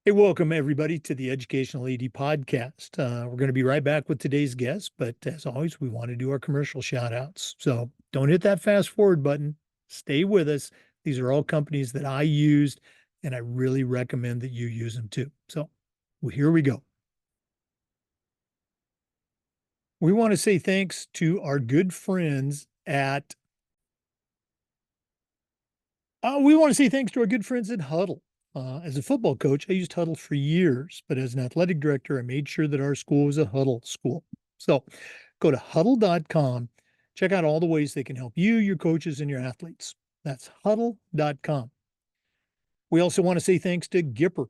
Hey, welcome everybody to the Educational AD podcast. We're going to be right back with today's guest, but as always, we want to do our commercial shout outs. So don't hit that fast forward button. Stay with us. These are all companies that I used, and I really recommend that you use them too. So here we go. We want to say thanks to our good friends at we want to say thanks to our good friends at Huddle. As a football coach, I used Huddle for years, but as an athletic director, I made sure that our school was a Huddle school. So go to huddle.com, check out all the ways they can help you, your coaches, and your athletes. That's huddle.com. We also want to say thanks to Gipper.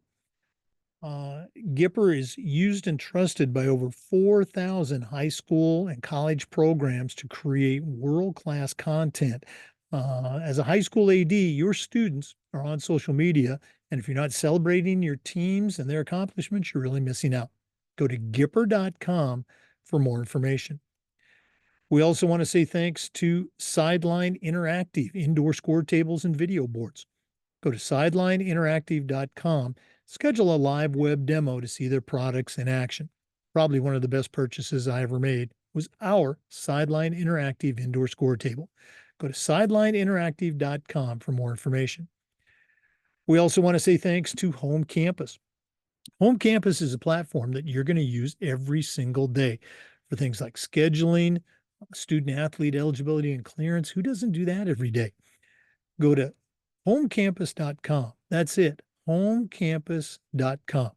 Gipper is used and trusted by over 4,000 high school and college programs to create world-class content. As a high school AD, your students are on social media, and if you're not celebrating your teams and their accomplishments, you're really missing out. Go to Gipper.com for more information. We also want to say thanks to Sideline Interactive, indoor score tables and video boards. Go to sidelineinteractive.com, schedule a live web demo to see their products in action. Probably one of the best purchases I ever made was our Sideline Interactive indoor score table. Go to sidelineinteractive.com for more information. We also want to say thanks to Home Campus. Home Campus is a platform that you're going to use every single day for things like scheduling, student athlete eligibility and clearance. Who doesn't do that every day? Go to homecampus.com. That's it, homecampus.com.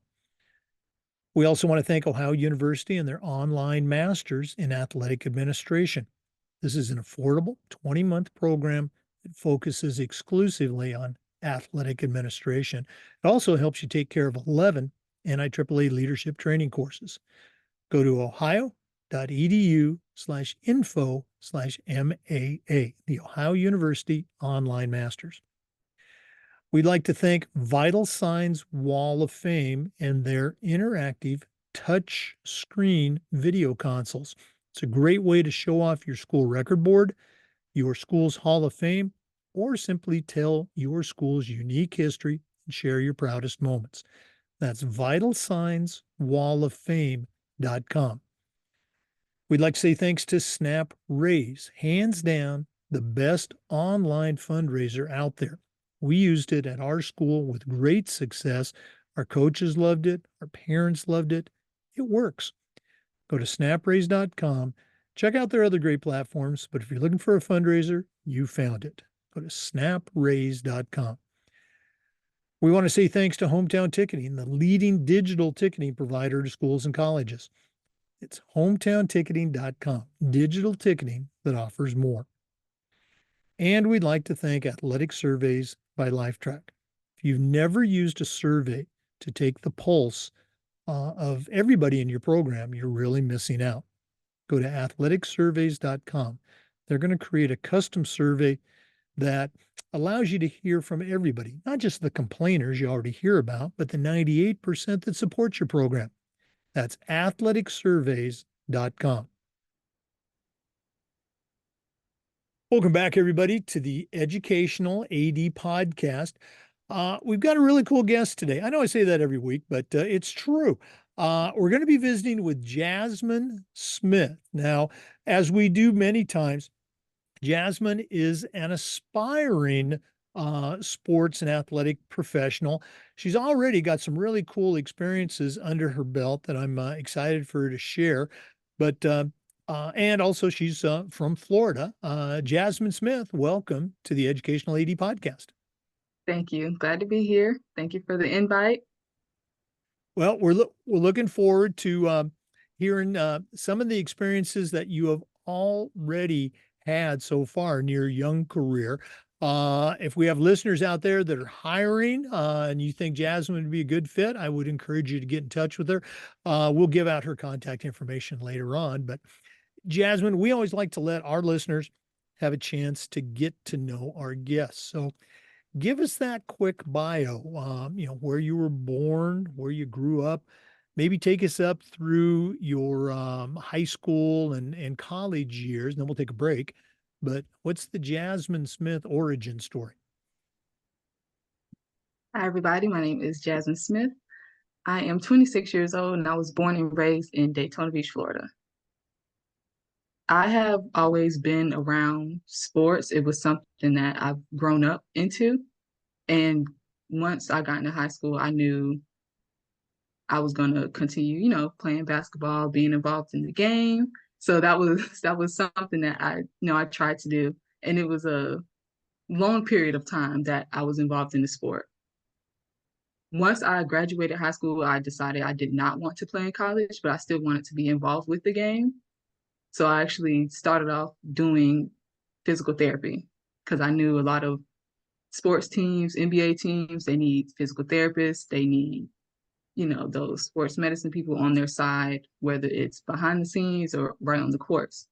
We also want to thank Ohio University and their online masters in athletic administration. This is an affordable 20-month program that focuses exclusively on athletic administration. It also helps you take care of 11 NIAAA leadership training courses. Go to ohio.edu/info/MAA, the Ohio University Online Masters. We'd like to thank Vital Signs Wall of Fame and their interactive touch screen video consoles. It's a great way to show off your school record board, your school's Hall of Fame, or simply tell your school's unique history and share your proudest moments. That's vitalsignswalloffame.com. We'd like to say thanks to Snap Raise, hands down the best online fundraiser out there. We used it at our school with great success. Our coaches loved it. Our parents loved it. It works. Go to snapraise.com. Check out their other great platforms, but if you're looking for a fundraiser, you found it. Go to snapraise.com. We want to say thanks to Hometown Ticketing, the leading digital ticketing provider to schools and colleges. It's hometownticketing.com, digital ticketing that offers more. And we'd like to thank Athletic Surveys by Lifetrack. If you've never used a survey to take the pulse of everybody in your program, you're really missing out. Go to athleticsurveys.com. They're going to create a custom survey that allows you to hear from everybody, not just the complainers you already hear about, but the 98% that support your program. That's athleticsurveys.com. Welcome back, everybody, to the Educational AD podcast. We've got a really cool guest today. I know I say that every week, but it's true. We're going to be visiting with Jasmine Smith. Now, as we do many times, Jasmine is an aspiring sports and athletic professional. She's already got some really cool experiences under her belt that I'm excited for her to share. But and also she's from Florida. Jasmine Smith, welcome to the Educational AD podcast. Thank you. Glad to be here. Thank you for the invite. Well, we're looking forward to hearing some of the experiences that you have already had so far in your young career. If we have listeners out there that are hiring and you think Jasmine would be a good fit, I would encourage you to get in touch with her. We'll give out her contact information later on. But Jasmine, we always like to let our listeners have a chance to get to know our guests. So give us that quick bio, where you were born, where you grew up, maybe take us up through your high school and college years, and then we'll take a break. But what's the Jasmine Smith origin story? Hi, everybody. My name is Jasmine Smith. I am 26 years old and I was born and raised in Daytona Beach, Florida. I have always been around sports. It was something that I've grown up into. And once I got into high school, I knew I was going to continue, playing basketball, being involved in the game. So that was something that I tried to do. And it was a long period of time that I was involved in the sport. Once I graduated high school, I decided I did not want to play in college, but I still wanted to be involved with the game. So I actually started off doing physical therapy because I knew a lot of sports teams, NBA teams, they need physical therapists, they need, those sports medicine people on their side, whether it's behind the scenes or right on the courts.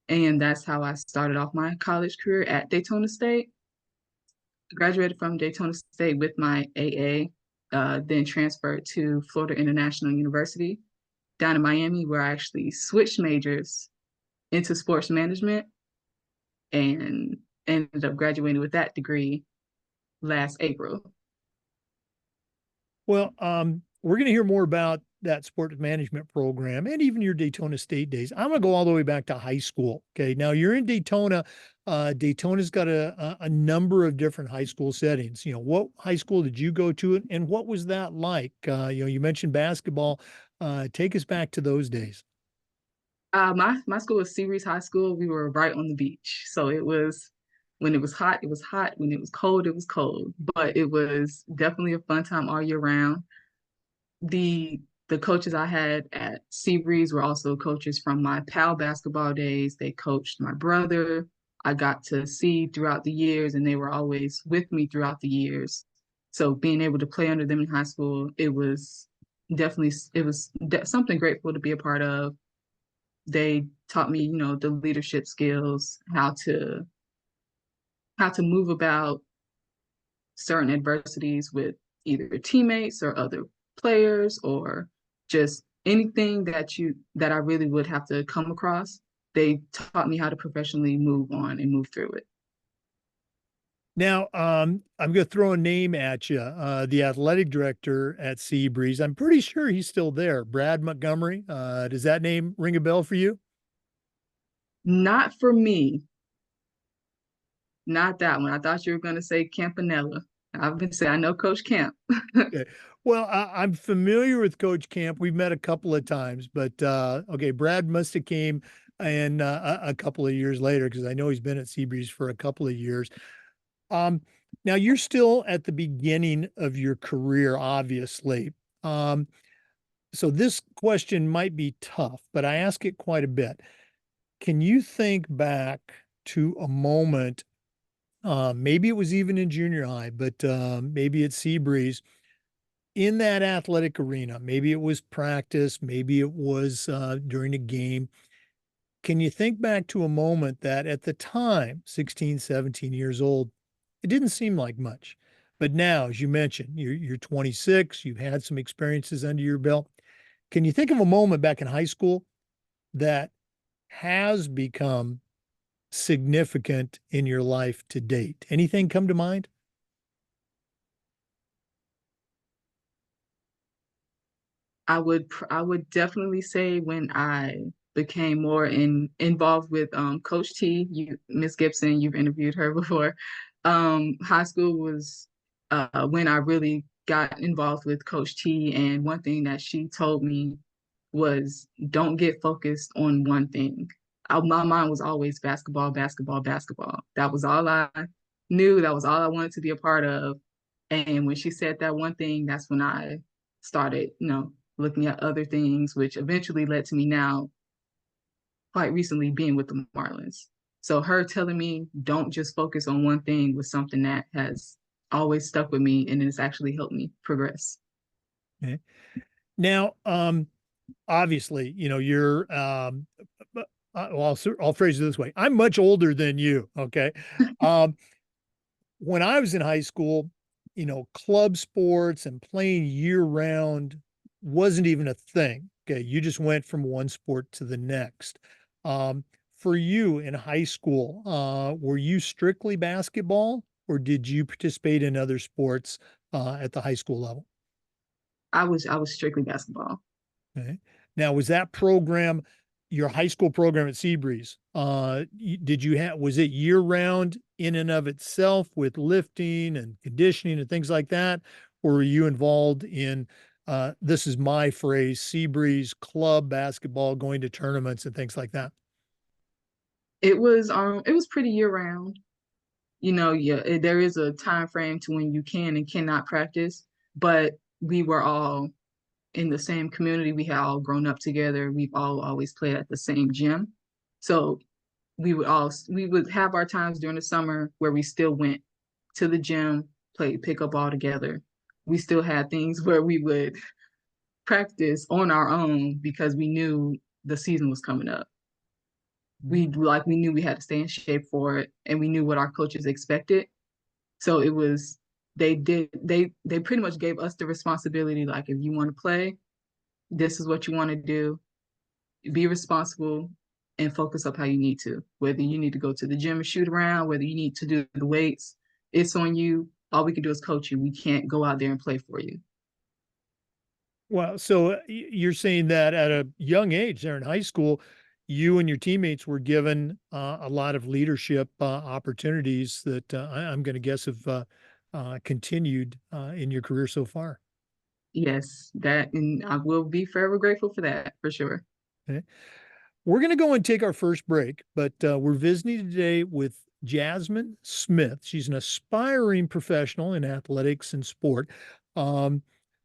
And that's how I started off my college career at Daytona State. Graduated from Daytona State with my AA, then transferred to Florida International University down in Miami, where I actually switched majors into sports management and ended up graduating with that degree last April. Well, we're going to hear more about that sports management program and even your Daytona State days. I'm going to go all the way back to high school. Okay. Now you're in Daytona. Daytona's got a number of different high school settings. What high school did you go to and what was that like? You mentioned basketball. Take us back to those days. My school was Seabreeze High School. We were right on the beach, so it was when it was hot, it was hot. When it was cold, it was cold. But it was definitely a fun time all year round. The coaches I had at Seabreeze were also coaches from my PAL basketball days. They coached my brother. I got to see throughout the years, and they were always with me throughout the years. So being able to play under them in high school, it was something grateful to be a part of. They taught me, the leadership skills, how to move about certain adversities with either teammates or other players or just anything that I really would have to come across. They taught me how to professionally move on and move through it. Now, I'm going to throw a name at you. The athletic director at Seabreeze. I'm pretty sure he's still there. Brad Montgomery. Does that name ring a bell for you? Not for me, not that one. I thought you were going to say Campanella. I've been saying I know Coach Camp. Okay. Well, I'm familiar with Coach Camp. We've met a couple of times, but okay, Brad must have came and a couple of years later because I know he's been at Seabreeze for a couple of years. Um, Now you're still at the beginning of your career, obviously. Um, so this question might be tough, but I ask it quite a bit. Can you think back to a moment, maybe it was even in junior high, but maybe at Seabreeze, in that athletic arena, maybe it was practice, maybe it was during a game. Can you think back to a moment that at the time, 16, 17 years old, it didn't seem like much. But now, as you mentioned, you're 26, you've had some experiences under your belt. Can you think of a moment back in high school that has become significant in your life to date? Anything come to mind? I would definitely say when I became more involved with Coach T, Miss Gibson, you've interviewed her before. High school was when I really got involved with Coach T, and one thing that she told me was don't get focused on one thing. My mind was always basketball, basketball, basketball. That was all I knew. That was all I wanted to be a part of. And when she said that one thing, that's when I started, looking at other things, which eventually led to me now, quite recently, being with the Marlins. So her telling me don't just focus on one thing was something that has always stuck with me and it's actually helped me progress. Okay. Now, obviously, you're, well, I'll phrase it this way. I'm much older than you. Okay. Um, when I was in high school, club sports and playing year round wasn't even a thing. Okay. You just went from one sport to the next. Um, for you in high school, were you strictly basketball or did you participate in other sports, at the high school level? I was strictly basketball. Okay. Now, was that program your high school program at Seabreeze? Did you have, was it year round in and of itself with lifting and conditioning and things like that? Or were you involved in, this is my phrase, Seabreeze club basketball, going to tournaments and things like that? It was pretty year round. Yeah, there is a time frame to when you can and cannot practice, but we were all in the same community. We had all grown up together. We've all always played at the same gym. So we would have our times during the summer where we still went to the gym, played pickup all together. We still had things where we would practice on our own because we knew the season was coming up. We knew we had to stay in shape for it, and we knew what our coaches expected. So it was they pretty much gave us the responsibility, like, if you want to play, this is what you want to do. Be responsible and focus up how you need to. Whether you need to go to the gym and shoot around, whether you need to do the weights, it's on you. All we can do is coach you. We can't go out there and play for you. Well, so you're saying that at a young age there in high school, you and your teammates were given a lot of leadership opportunities that I'm going to guess have continued in your career so far. Yes, that, and I will be forever grateful for that, for sure. Okay. We're going to go and take our first break, but we're visiting today with Jasmine Smith. She's an aspiring professional in athletics and sport. Um,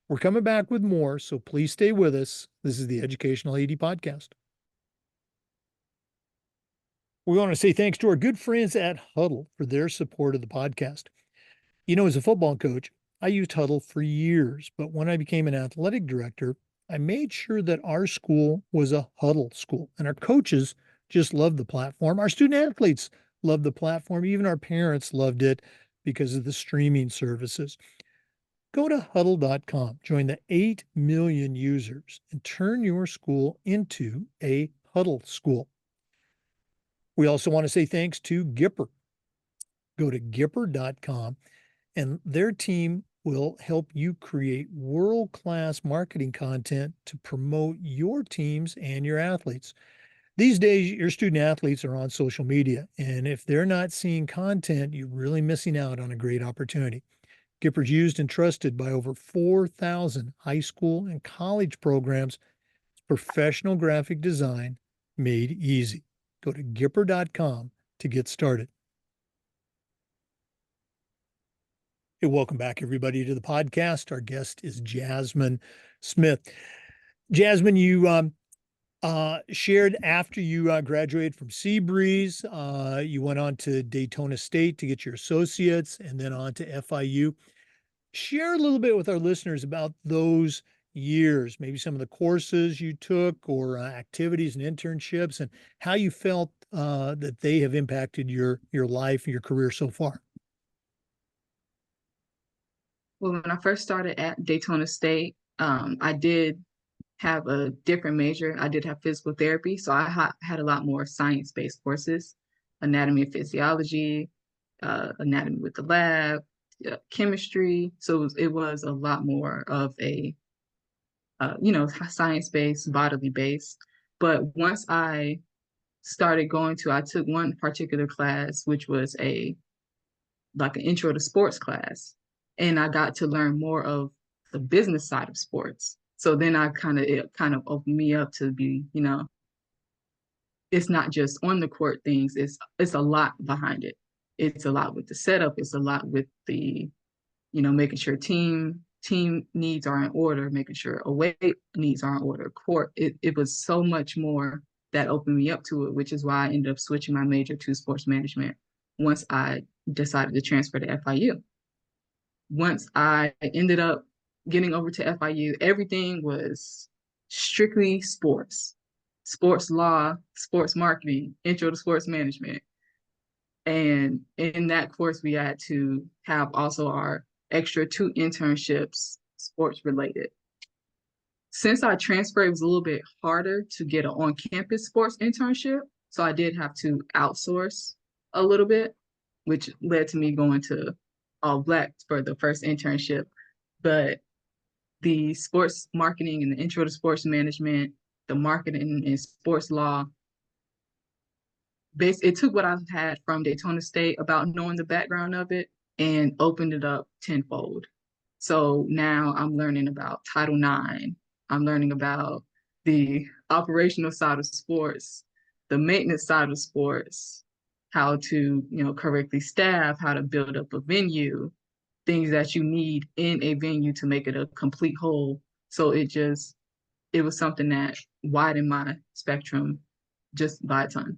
we're coming back with more, so please stay with us. This is the Educational AD Podcast. We want to say thanks to our good friends at Huddle for their support of the podcast. As a football coach, I used Huddle for years, but when I became an athletic director, I made sure that our school was a Huddle school, and our coaches just loved the platform. Our student athletes loved the platform. Even our parents loved it because of the streaming services. Go to huddle.com, join the 8 million users, and turn your school into a Huddle school. We also want to say thanks to Gipper. Go to gipper.com, and their team will help you create world-class marketing content to promote your teams and your athletes. These days, your student athletes are on social media, and if they're not seeing content, you're really missing out on a great opportunity. Gipper's used and trusted by over 4,000 high school and college programs. It's professional graphic design made easy. Go to gipper.com to get started. Hey, welcome back, everybody, to the podcast. Our guest is Jasmine Smith. Jasmine, you shared after you graduated from Seabreeze, you went on to Daytona State to get your associates and then on to FIU. Share a little bit with our listeners about those years, maybe some of the courses you took or activities and internships, and how you felt that they have impacted your life and your career so far. Well, when I first started at Daytona State, I did have a different major. I did have physical therapy, so I had a lot more science-based courses, anatomy and physiology, anatomy with the lab, chemistry. So it was a lot more of a, science-based, bodily based. But once I started I took one particular class, which was like an intro to sports class. And I got to learn more of the business side of sports. So then it kind of opened me up to be, it's not just on the court things, it's a lot behind it. It's a lot with the setup, it's a lot with the, making sure team needs are in order, making sure away needs are in order, court. It was so much more that opened me up to it, which is why I ended up switching my major to sports management once I decided to transfer to FIU. Once I ended up getting over to FIU, everything was strictly sports, sports law, sports marketing, intro to sports management. And in that course, we had to have also our extra 2 internships, sports related. Since I transferred, it was a little bit harder to get an on-campus sports internship. So I did have to outsource a little bit, which led to me going to All Black for the first internship. But the sports marketing and the intro to sports management, the marketing and sports law. It took what I've had from Daytona State about knowing the background of it and opened it up tenfold. So now I'm learning about Title IX. I'm learning about the operational side of sports, the maintenance side of sports, how to, correctly staff, how to build up a venue, things that you need in a venue to make it a complete whole. So it was something that widened my spectrum just by a ton.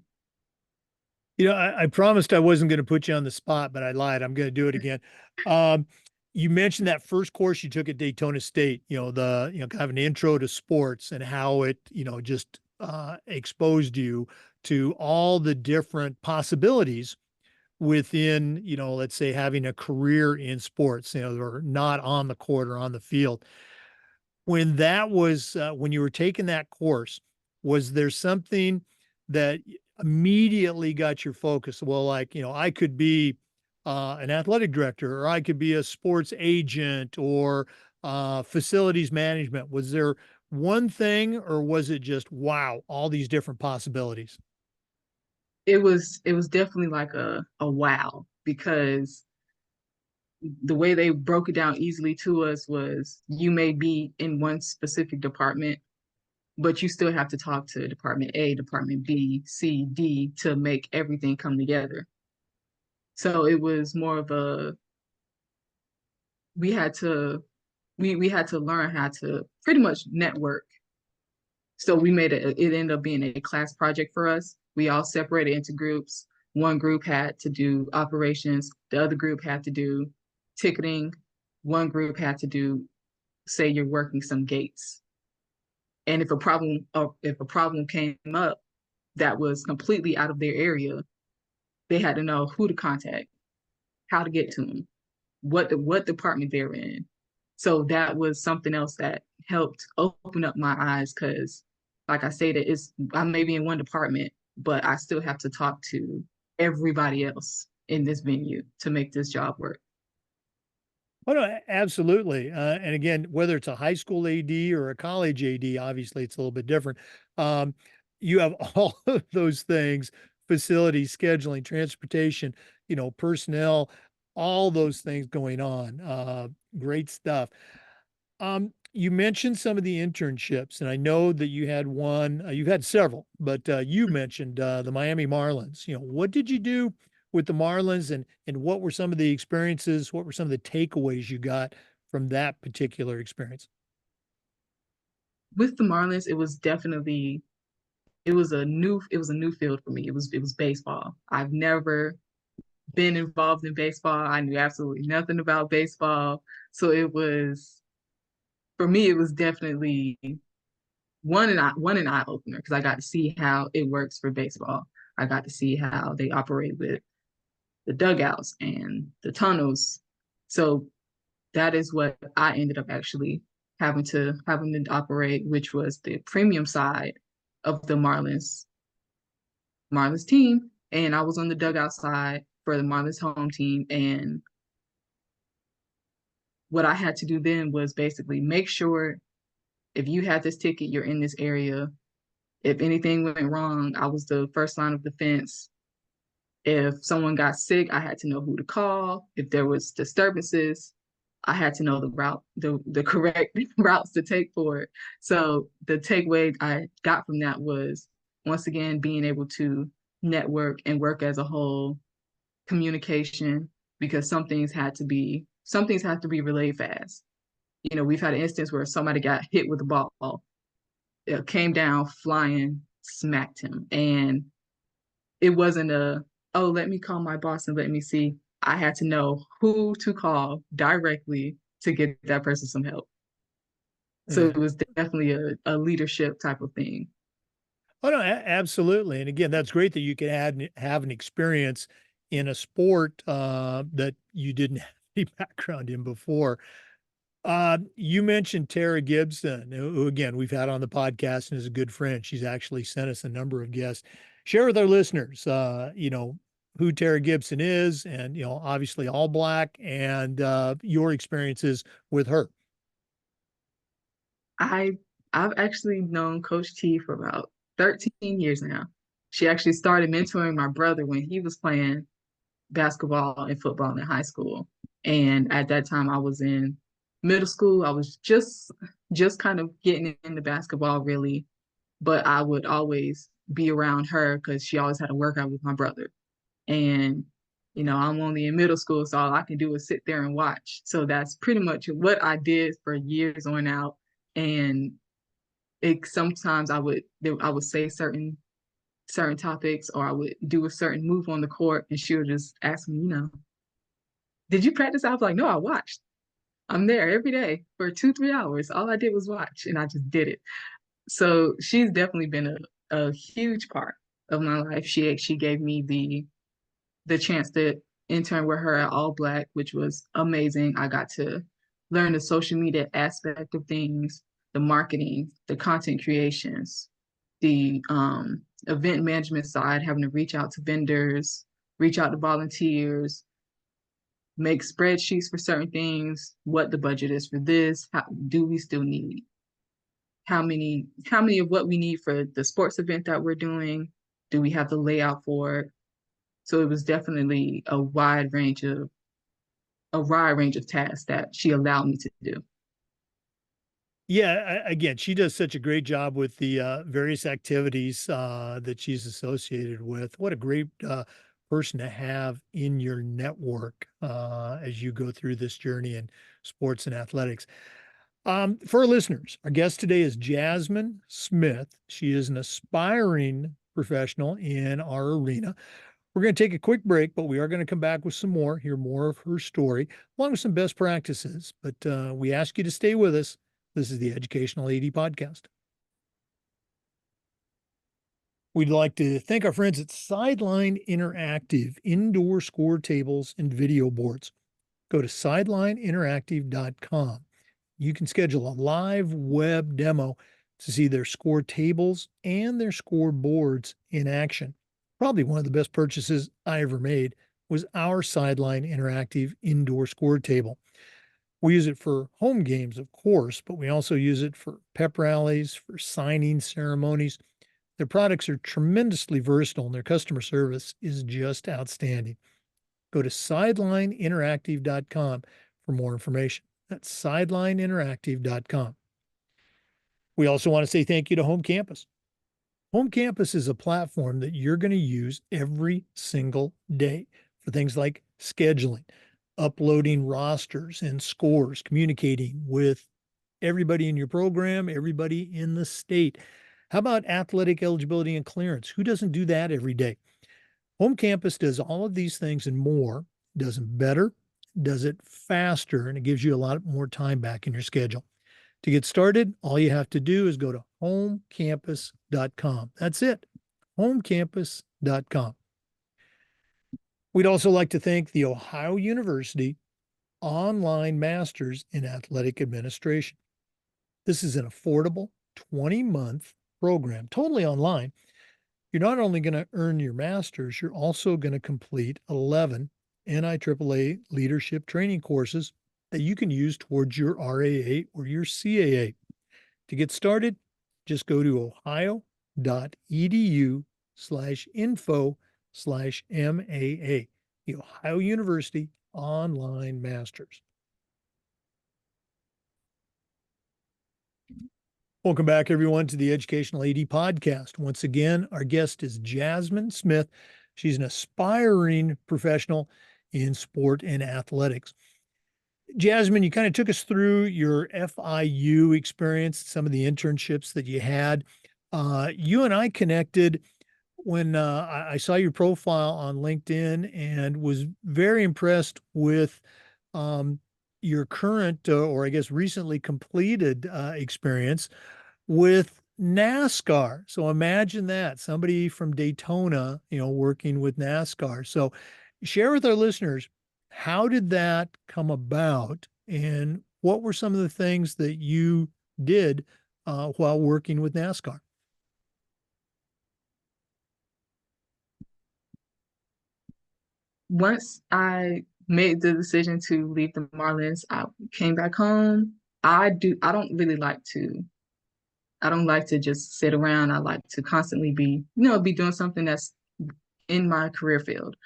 I promised I wasn't going to put you on the spot, but I lied. I'm going to do it again. Um, you mentioned that first course you took at Daytona State, kind of an intro to sports and how it, just exposed you to all the different possibilities within, let's say having a career in sports, or not on the court or on the field. When you were taking that course, was there something that immediately got your focus? Well, like, I could be an athletic director, or I could be a sports agent, or facilities management. Was there one thing, or was it just, wow, all these different possibilities? It was definitely like a wow, because the way they broke it down easily to us was you may be in one specific department, but you still have to talk to department A, department B, C, D to make everything come together. So it was more of a we had to we had to learn how to pretty much network. So it ended up being a class project for us. We all separated into groups. One group had to do operations, the other group had to do ticketing, one group had to do, say you're working some gates. And if a problem came up that was completely out of their area, they had to know who to contact, how to get to them, what department they're in. So that was something else that helped open up my eyes, because like I said, I may be in one department, but I still have to talk to everybody else in this venue to make this job work. Oh, no, absolutely. And again, whether it's a high school AD or a college AD, obviously it's a little bit different. Um, you have all of those things, facilities, scheduling, transportation, personnel, all those things going on. Great stuff. You mentioned some of the internships, and I know that you had one, you've had several, but you mentioned the Miami Marlins. What did you do with the Marlins, and what were some of the experiences? What were some of the takeaways you got from that particular experience? With the Marlins, it was a new field for me. It was baseball. I've never been involved in baseball. I knew absolutely nothing about baseball. So for me, it was definitely one an eye opener, because I got to see how it works for baseball. I got to see how they operate with the dugouts and the tunnels. So that is what I ended up actually having to operate, which was the premium side of the Marlins team. And I was on the dugout side for the Marlins home team. And what I had to do then was basically make sure, if you had this ticket, you're in this area. If anything went wrong, I was the first line of defense. If someone got sick, I had to know who to call. If there was disturbances, I had to know the correct routes to take for it. So the takeaway I got from that was, once again, being able to network and work as a whole, communication, because some things have to be relayed fast. We've had an instance where somebody got hit with a ball. It came down flying, smacked him. And it wasn't oh, let me call my boss and let me see. I had to know who to call directly to get that person some help. So Yeah. it was definitely a leadership type of thing. Oh, no, absolutely. And again, that's great that you can have an experience in a sport that you didn't have any background in before. You mentioned Tara Gibson, who again we've had on the podcast and is a good friend. She's actually sent us a number of guests. Share with our listeners, who Tara Gibson is, and obviously all black, and your experiences with her. I I've actually known Coach T for about 13 years now. She actually started mentoring my brother when he was playing basketball and football in high school. And at that time I was in middle school. I was just kind of getting into basketball really, but I would always be around her because she always had to work out with my brother. And I'm only in middle school, so all I can do is sit there and watch. So that's pretty much what I did for years on out. And sometimes I would say certain topics, or I would do a certain move on the court, and she would just ask me, did you practice? I was like, no, I watched. I'm there every day for 2, 3 hours. All I did was watch, and I just did it. So she's definitely been a huge part of my life. She gave me the chance to intern with her at All Black, which was amazing. I got to learn the social media aspect of things, the marketing, the content creations, the event management side, having to reach out to vendors, reach out to volunteers, make spreadsheets for certain things, what the budget is for this, how do we still need how many of what we need for the sports event that we're doing, do we have the layout for it? So it was definitely a wide range of tasks that she allowed me to do. Yeah, again, she does such a great job with the various activities that she's associated with. What a great person to have in your network as you go through this journey in sports and athletics. For our listeners, our guest today is Jasmine Smith. She is an aspiring professional in our arena. We're going to take a quick break, but we are going to come back with some more, hear more of her story, along with some best practices. But we ask you to stay with us. This is the Educational AD Podcast. We'd like to thank our friends at Sideline Interactive, indoor score tables and video boards. Go to sidelineinteractive.com. You can schedule a live web demo to see their score tables and their score boards in action. Probably one of the best purchases I ever made was our Sideline Interactive indoor score table. We use it for home games, of course, but we also use it for pep rallies, for signing ceremonies. Their products are tremendously versatile and their customer service is just outstanding. Go to sidelineinteractive.com for more information. That's sidelineinteractive.com. We also want to say thank you to Home Campus. Home Campus is a platform that you're going to use every single day for things like scheduling, uploading rosters and scores, communicating with everybody in your program, everybody in the state. How about athletic eligibility and clearance? Who doesn't do that every day? Home Campus does all of these things and more, does them better, does it faster, and it gives you a lot more time back in your schedule. To get started, all you have to do is go to homecampus.com. That's it, homecampus.com. We'd also like to thank the Ohio University Online Masters in Athletic Administration. This is an affordable 20-month program, totally online. You're not only going to earn your master's, you're also going to complete 11 NIAAA leadership training courses that you can use towards your RAA or your CAA. To get started, just go to ohio.edu/info/MAA, the Ohio University Online Masters. Welcome back, everyone, to the Educational AD Podcast. Once again, our guest is Jasmine Smith. She's an aspiring professional in sport and athletics. Jasmine, you kind of took us through your FIU experience, some of the internships that you had. You and I connected when I saw your profile on LinkedIn and was very impressed with your current, or I guess recently completed experience with NASCAR. So imagine that, somebody from Daytona, working with NASCAR. So share with our listeners, how did that come about and what were some of the things that you did while working with NASCAR? Once I made the decision to leave the Marlins, I came back home. I don't really like to I don't like to just sit around. I like to constantly be doing something that's in my career field.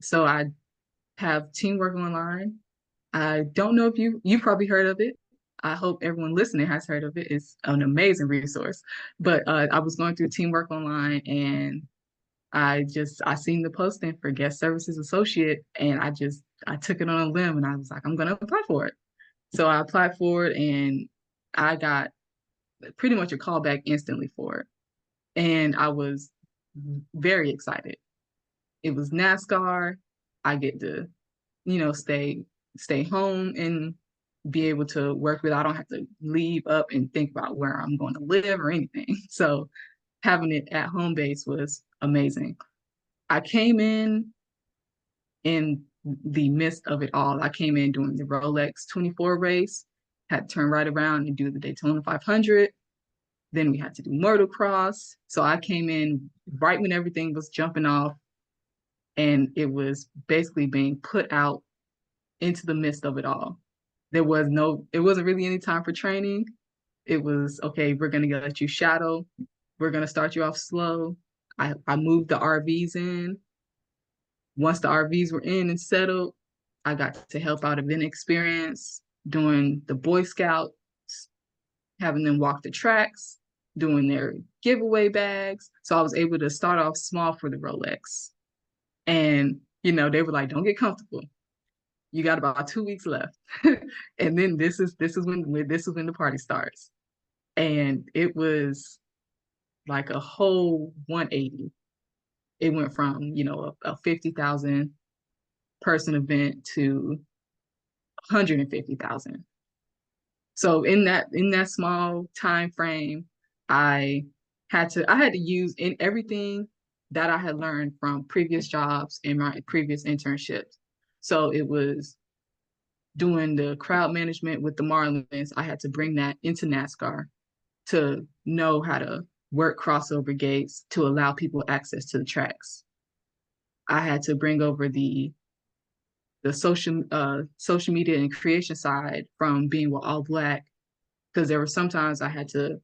So I have Teamwork Online. I don't know if you probably heard of it. I hope everyone listening has heard of it. It's an amazing resource. But I was going through Teamwork Online, and I seen the posting for guest services associate, and I took it on a limb, and I was like, I'm gonna apply for it. So I applied for it, and I got pretty much a call back instantly for it. And I was very excited. It was NASCAR. I get to, stay home and be able to work with. I don't have to leave up and think about where I'm going to live or anything. So having it at home base was amazing. I came in the midst of it all. I came in during the Rolex 24 race, had to turn right around and do the Daytona 500. Then we had to do motocross. So I came in right when everything was jumping off, and it was basically being put out into the midst of it all. It wasn't really any time for training. It was, okay, we're going to let you shadow. We're going to start you off slow. I moved the RVs in. Once the RVs were in and settled, I got to help out event experience, doing the Boy Scouts, having them walk the tracks, doing their giveaway bags. So I was able to start off small for the Rolex. And, they were like, don't get comfortable. You got about 2 weeks left. And then this is when the party starts. And it was like a whole 180. It went from, a 50,000 person event to 150,000. So in that small time frame, I I had to use in everything that I had learned from previous jobs and my previous internships. So it was doing the crowd management with the Marlins. I had to bring that into NASCAR to know how to work crossover gates to allow people access to the tracks. I had to bring over the social media and creation side from being with All Black, because there were sometimes I had to,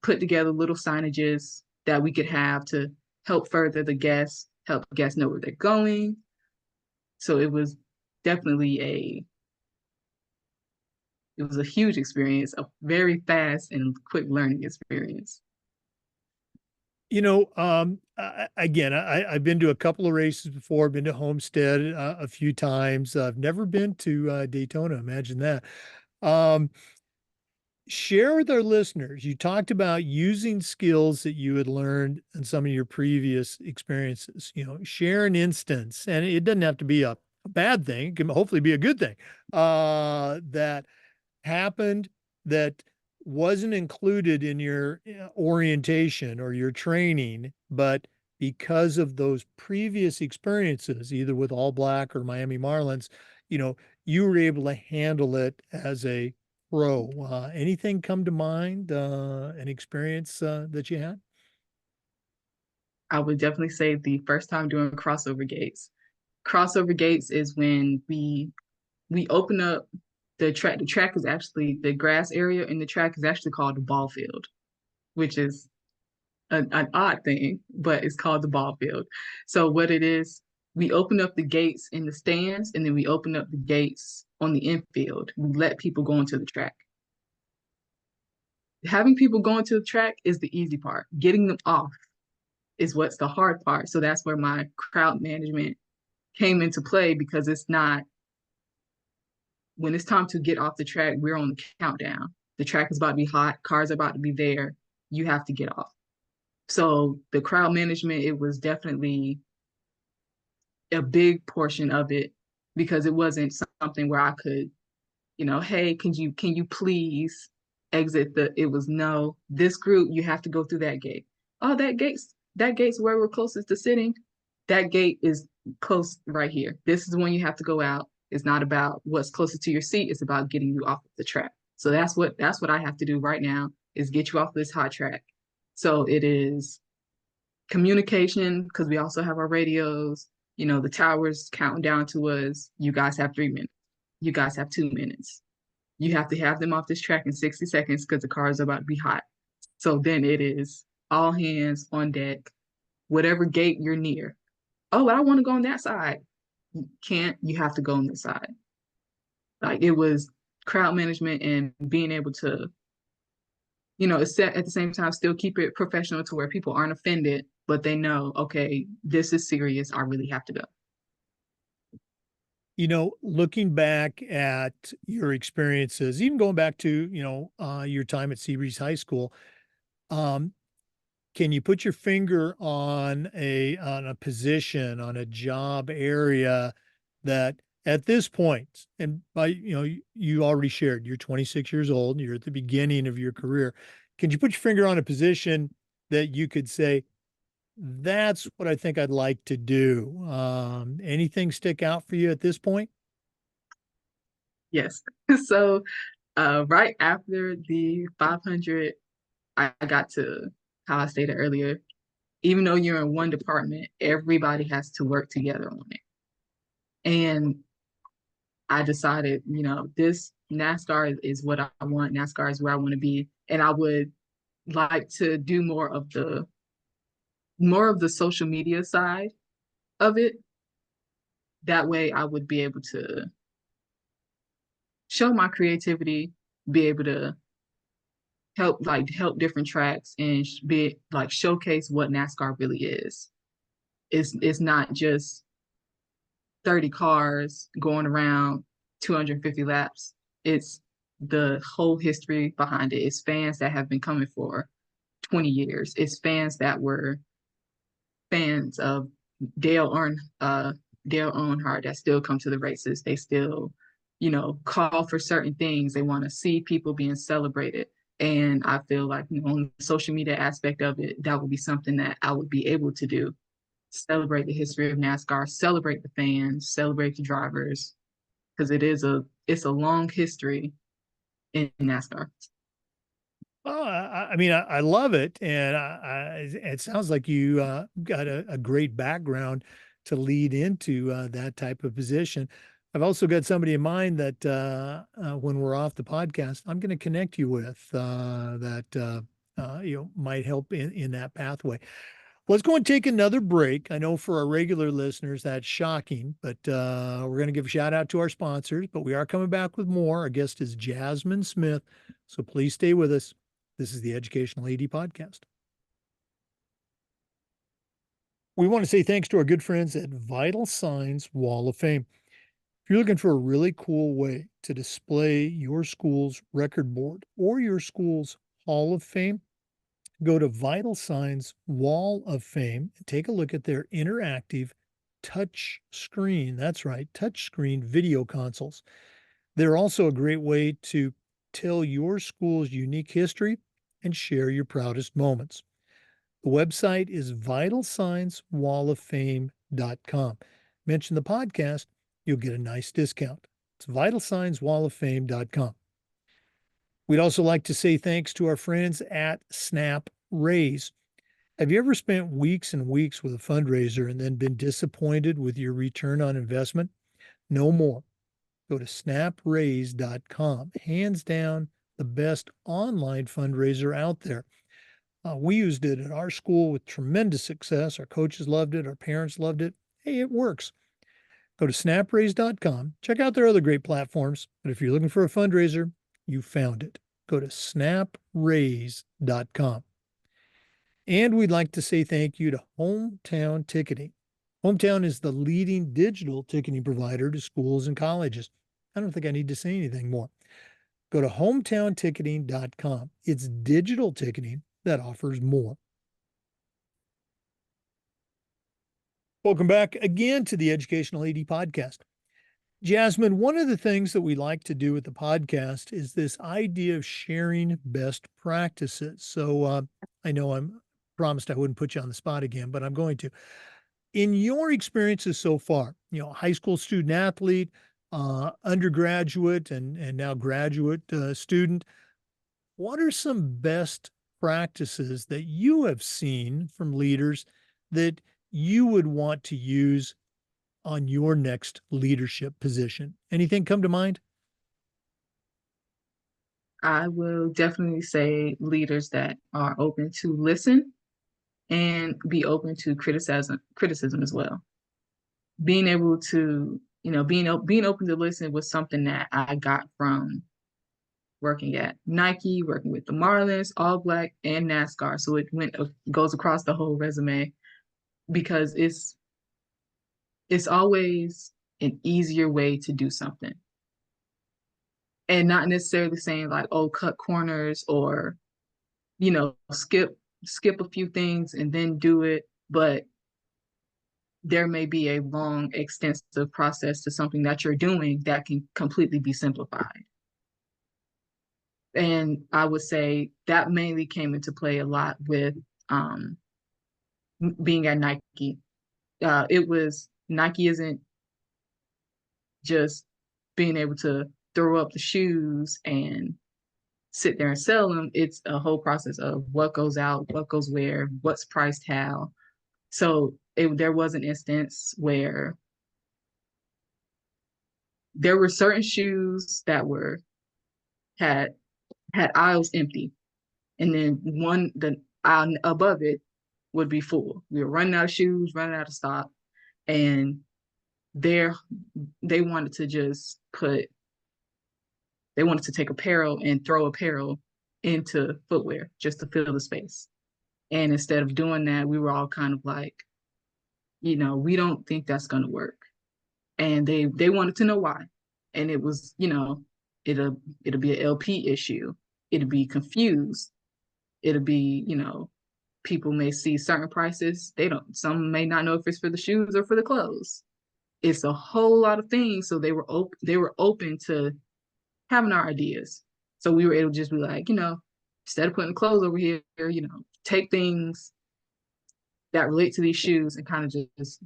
put together little signages that we could have to help further the guests, help guests know where they're going. So definitely it was a huge experience, a very fast and quick learning experience. Again, I've been to a couple of races before, been to Homestead a few times. I've never been to Daytona. Imagine that. Um, Share with our listeners. You talked about using skills that you had learned in some of your previous experiences. Share an instance, and it doesn't have to be a bad thing. It can hopefully be a good thing that happened that wasn't included in your orientation or your training, but because of those previous experiences, either with All Black or Miami Marlins, you were able to handle it as a pro. Anything come to mind, an experience that you had? I would definitely say the first time doing crossover gates. Crossover gates is when we open up the track. The track is actually the grass area in the track is actually called the ball field, which is an odd thing, but it's called the ball field. So what it is, we open up the gates in the stands, and then we open up the gates on the infield. We let people go into the track. Having people go into the track is the easy part. Getting them off is what's the hard part. So that's where my crowd management came into play, because it's not, when it's time to get off the track, we're on the countdown. The track is about to be hot, cars are about to be there. You have to get off. So the crowd management, it was definitely a big portion of it, because it wasn't something where I could, hey, can you please exit it was no, this group, you have to go through that gate. Oh, that gate's where we're closest to sitting. That gate is close right here. This is the one you have to go out. It's not about what's closest to your seat, it's about getting you off of the track. So that's what I have to do right now, is get you off this hot track. So it is communication, because we also have our radios, the towers counting down to us. You guys have 3 minutes. You guys have 2 minutes. You have to have them off this track in 60 seconds, because the cars are about to be hot. So then it is all hands on deck, whatever gate you're near. Oh, I want to go on that side. You can't, you have to go on this side. Like it was crowd management and being able to, at the same time, still keep it professional to where people aren't offended, but they know, okay, this is serious. I really have to go. Looking back at your experiences, even going back to, your time at Seabreeze High School, um, can you put your finger on a position, on a job area that at this point, and by, you already shared, you're 26 years old, you're at the beginning of your career. Can you put your finger on a position that you could say, that's what I think I'd like to do? Anything stick out for you at this point? Yes. So right after the 500, I got to how I stated earlier, even though you're in one department, everybody has to work together on it. And I decided, this NASCAR is what I want. NASCAR is where I want to be. And I would like to do more of the social media side of it. That way I would be able to show my creativity, be able to help different tracks and be like showcase what NASCAR really is. It's not just 30 cars going around 250 laps. It's the whole history behind it. It's fans that have been coming for 20 years. It's fans that were fans of Dale Earn Dale Earnhardt that still come to the races. They still, call for certain things. They want to see people being celebrated. And I feel like, on the social media aspect of it, that would be something that I would be able to do. Celebrate the history of NASCAR, celebrate the fans, celebrate the drivers, because it's a long history in NASCAR. Oh, I mean, I love it, and it sounds like you got a great background to lead into that type of position. I've also got somebody in mind that when we're off the podcast, I'm going to connect you with that might help in that pathway. Let's go and take another break. I know for our regular listeners that's shocking, but we're going to give a shout out to our sponsors. But we are coming back with more. Our guest is Jasmine Smith, so please stay with us. This is the Educational AD Podcast. We want to say thanks to our good friends at Vital Signs Wall of Fame. If you're looking for a really cool way to display your school's record board or your school's Hall of Fame, go to Vital Signs Wall of Fame and take a look at their interactive touch screen. That's right, touch screen video consoles. They're also a great way to tell your school's unique history and share your proudest moments. The website is vitalsignswalloffame.com. Mention the podcast, you'll get a nice discount. It's vitalsignswalloffame.com. We'd also like to say thanks to our friends at Snap Raise. Have you ever spent weeks and weeks with a fundraiser and then been disappointed with your return on investment? No more. Go to snapraise.com. Hands down, the best online fundraiser out there. We used it at our school with tremendous success. Our coaches loved it. Our parents loved it. Hey, it works. Go to snapraise.com. Check out their other great platforms. But if you're looking for a fundraiser, you found it. Go to snapraise.com. And we'd like to say thank you to Hometown Ticketing. Hometown is the leading digital ticketing provider to schools and colleges. I don't think I need to say anything more. Go to hometownticketing.com. It's digital ticketing that offers more. Welcome back again to the Educational AD Podcast. Jasmine, one of the things that we like to do with the podcast is this idea of sharing best practices. So I know I'm promised I wouldn't put you on the spot again, but I'm going to. In your experiences so far, high school student athlete, undergraduate, and now graduate student, what are some best practices that you have seen from leaders that you would want to use on your next leadership position? Anything come to mind? I will definitely say leaders that are open to listen and be open to criticism as well. Being able to, being open to listen was something that I got from working at Nike, working with the Marlins, All Black, and NASCAR. So goes across the whole resume because it's always an easier way to do something. And not necessarily saying like, oh, cut corners or, skip a few things and then do it, but there may be a long, extensive process to something that you're doing that can completely be simplified. And I would say that mainly came into play a lot with um, being at Nike. It was Nike isn't just being able to throw up the shoes and sit there and sell them. It's a whole process of what goes out, what goes where, what's priced how. So there was an instance where there were certain shoes that had aisles empty, and then the aisle above it would be full. We were running out of shoes, running out of stock, and there they wanted to just put they wanted to take apparel and throw apparel into footwear just to fill the space. And instead of doing that, we were all kind of like, we don't think that's going to work. And they wanted to know why. And it was, it'll be an LP issue. It'll be confused. It'll be, people may see certain prices. Some may not know if it's for the shoes or for the clothes. It's a whole lot of things. So they were open to having our ideas. So we were able to just be like, instead of putting clothes over here, take things that relate to these shoes and kind of just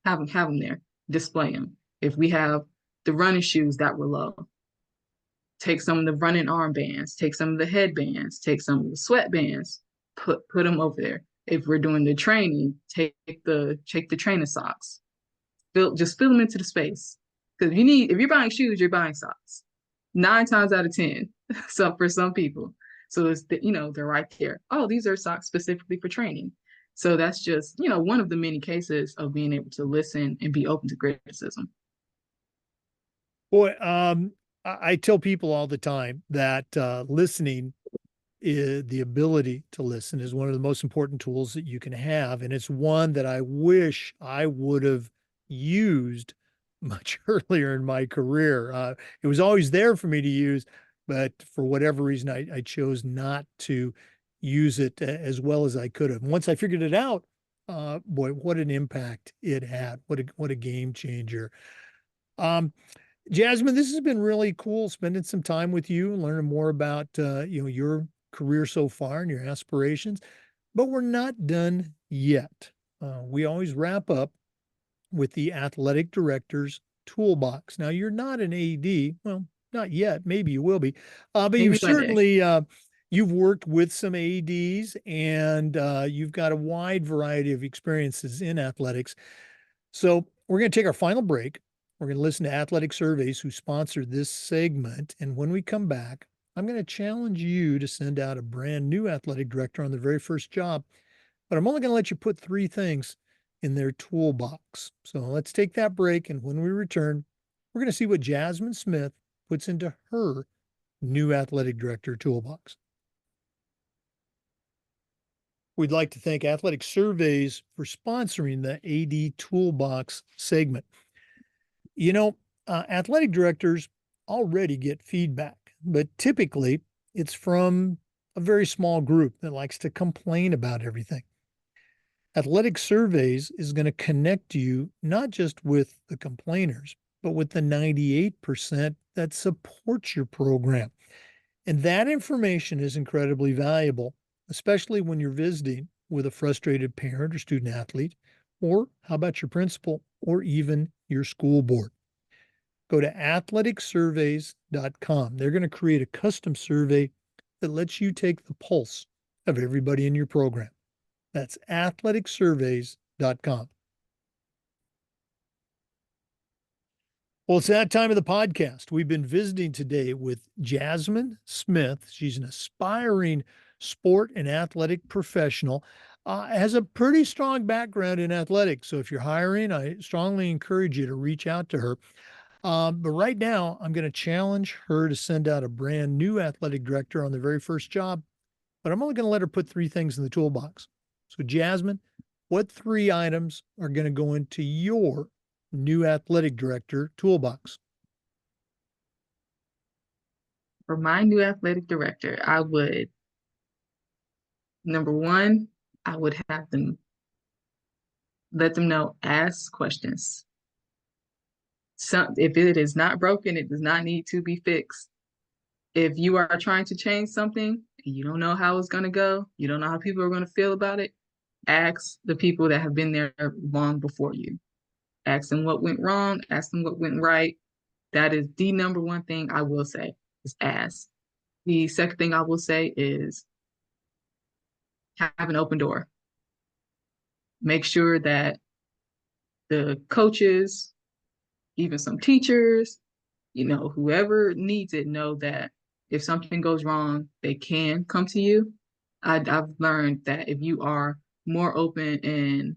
have them there, display them. If we have the running shoes that were low, take some of the running armbands, take some of the headbands, take some of the sweatbands, put them over there. If we're doing the training, take the training socks, just fill them into the space. Because if you're buying shoes, you're buying socks. 9 times out of 10, so for some people. So they're right there. Oh, these are socks specifically for training. So that's just, one of the many cases of being able to listen and be open to criticism. Boy, I tell people all the time that listening is the ability to listen is one of the most important tools that you can have. And it's one that I wish I would have used much earlier in my career. It was always there for me to use, but for whatever reason, I chose not to use it as well as I could have. Once I figured it out, boy, what an impact it had. What a game changer. Um, Jasmine, this has been really cool spending some time with you and learning more about your career so far and your aspirations. But we're not done yet. We always wrap up with the athletic director's toolbox. Now, you're not an AD, well, not yet. Maybe you will be, but Maybe you've one day. certainly you've worked with some ADs, and you've got a wide variety of experiences in athletics. So we're going to take our final break. We're going to listen to Athletic Surveys, who sponsored this segment. And when we come back, I'm going to challenge you to send out a brand new athletic director on their very first job. But I'm only going to let you put 3 things in their toolbox. So let's take that break. And when we return, we're going to see what Jasmine Smith puts into her new athletic director toolbox. We'd like to thank Athletic Surveys for sponsoring the AD Toolbox segment. Athletic directors already get feedback, but typically it's from a very small group that likes to complain about everything. Athletic Surveys is going to connect you not just with the complainers, but with the 98% that support your program. And that information is incredibly valuable, especially when you're visiting with a frustrated parent or student athlete, or how about your principal or even your school board. Go to athleticsurveys.com. They're going to create a custom survey that lets you take the pulse of everybody in your program. That's athleticsurveys.com. Well, it's that time of the podcast. We've been visiting today with Jasmine Smith. She's an aspiring sport and athletic professional, has a pretty strong background in athletics. So if you're hiring, I strongly encourage you to reach out to her. But right now, I'm going to challenge her to send out a brand new athletic director on their very first job. But I'm only going to let her put three things in the toolbox. So, Jasmine, what three items are going to go into your new athletic director toolbox? For my new athletic director, I would, number one, I would have them let them know, ask questions. If it is not broken, it does not need to be fixed. If you are trying to change something and you don't know how it's going to go, you don't know how people are going to feel about it, ask the people that have been there long before you. Ask them what went wrong, ask them what went right. That is the number one thing I will say is ask. The second thing I will say is have an open door. Make sure that the coaches, even some teachers, whoever needs it, know that if something goes wrong, they can come to you. I've learned that if you are more open and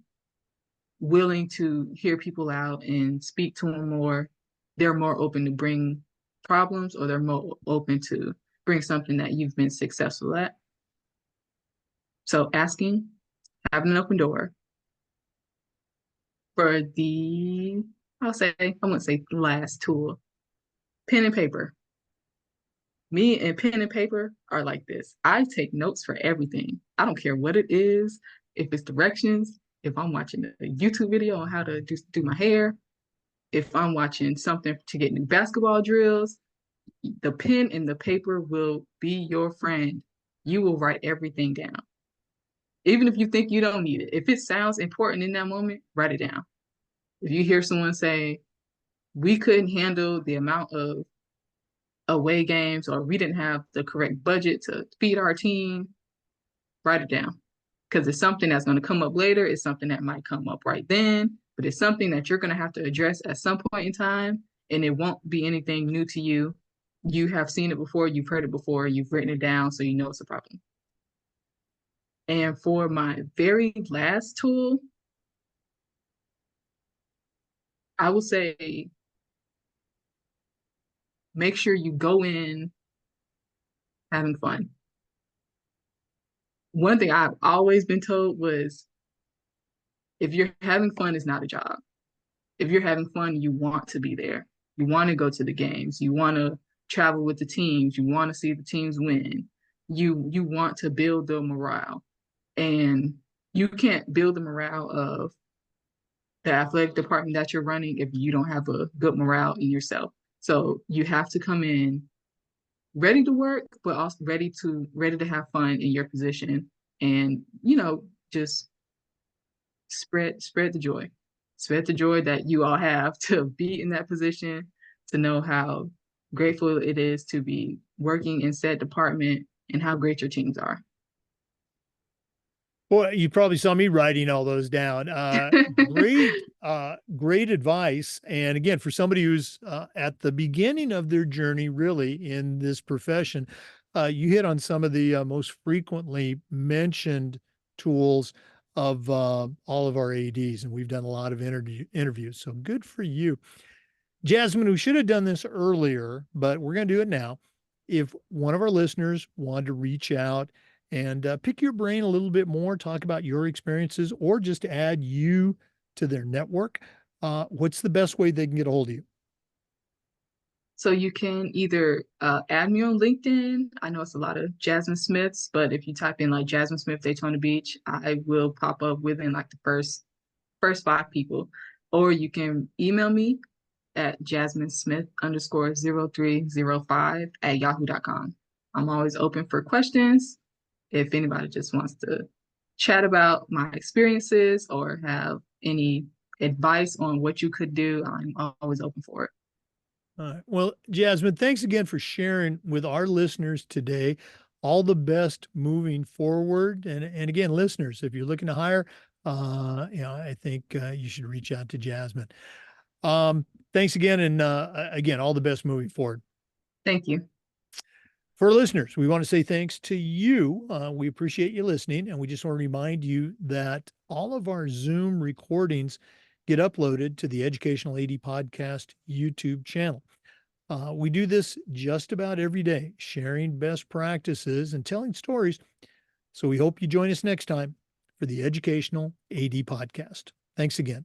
willing to hear people out and speak to them more, they're more open to bring problems, or they're more open to bring something that you've been successful at. So asking, having an open door. For the, I wouldn't say last tool, pen and paper. Me and pen and paper are like this. I take notes for everything. I don't care what it is, if it's directions, if I'm watching a YouTube video on how to just do my hair, if I'm watching something to get new basketball drills, the pen and the paper will be your friend. You will write everything down. Even if you think you don't need it. If it sounds important in that moment, write it down. If you hear someone say, we couldn't handle the amount of away games, or we didn't have the correct budget to feed our team, write it down. Because it's something that's going to come up later. It's something that might come up right then, but it's something that you're going to have to address at some point in time, and it won't be anything new to you. You have seen it before, you've heard it before, you've written it down, so you know it's a problem. And for my very last tool, I will say make sure you go in having fun. One thing I've always been told was, if you're having fun, it's not a job. If you're having fun, you want to be there. You want to go to the games. You want to travel with the teams. You want to see the teams win. You want to build the morale. And you can't build the morale of the athletic department that you're running if you don't have a good morale in yourself. So you have to come in ready to work, but also ready to have fun in your position, and just spread the joy. Spread the joy that you all have to be in that position, to know how grateful it is to be working in said department, and how great your teams are. Well, you probably saw me writing all those down. Great advice. And again, for somebody who's at the beginning of their journey, really in this profession, you hit on some of the most frequently mentioned tools of all of our ADs, and we've done a lot of interviews. So good for you. Jasmine, we should have done this earlier, but we're going to do it now. If one of our listeners wanted to reach out and pick your brain a little bit more, talk about your experiences, or just add you to their network, what's the best way they can get a hold of you? So you can either add me on LinkedIn. I know it's a lot of Jasmine Smiths, but if you type in like Jasmine Smith Daytona Beach, I will pop up within like the first 5 people. Or you can email me at jasminesmith_0305 @yahoo.com. I'm always open for questions. If anybody just wants to chat about my experiences or have any advice on what you could do, I'm always open for it. All right. Well, Jasmine, thanks again for sharing with our listeners today. All the best moving forward. And again, listeners, if you're looking to hire, I think you should reach out to Jasmine. Thanks again. And again, all the best moving forward. Thank you. For our listeners, we want to say thanks to you. We appreciate you listening. And we just want to remind you that all of our Zoom recordings get uploaded to the Educational AD Podcast YouTube channel. We do this just about every day, sharing best practices and telling stories. So we hope you join us next time for the Educational AD Podcast. Thanks again.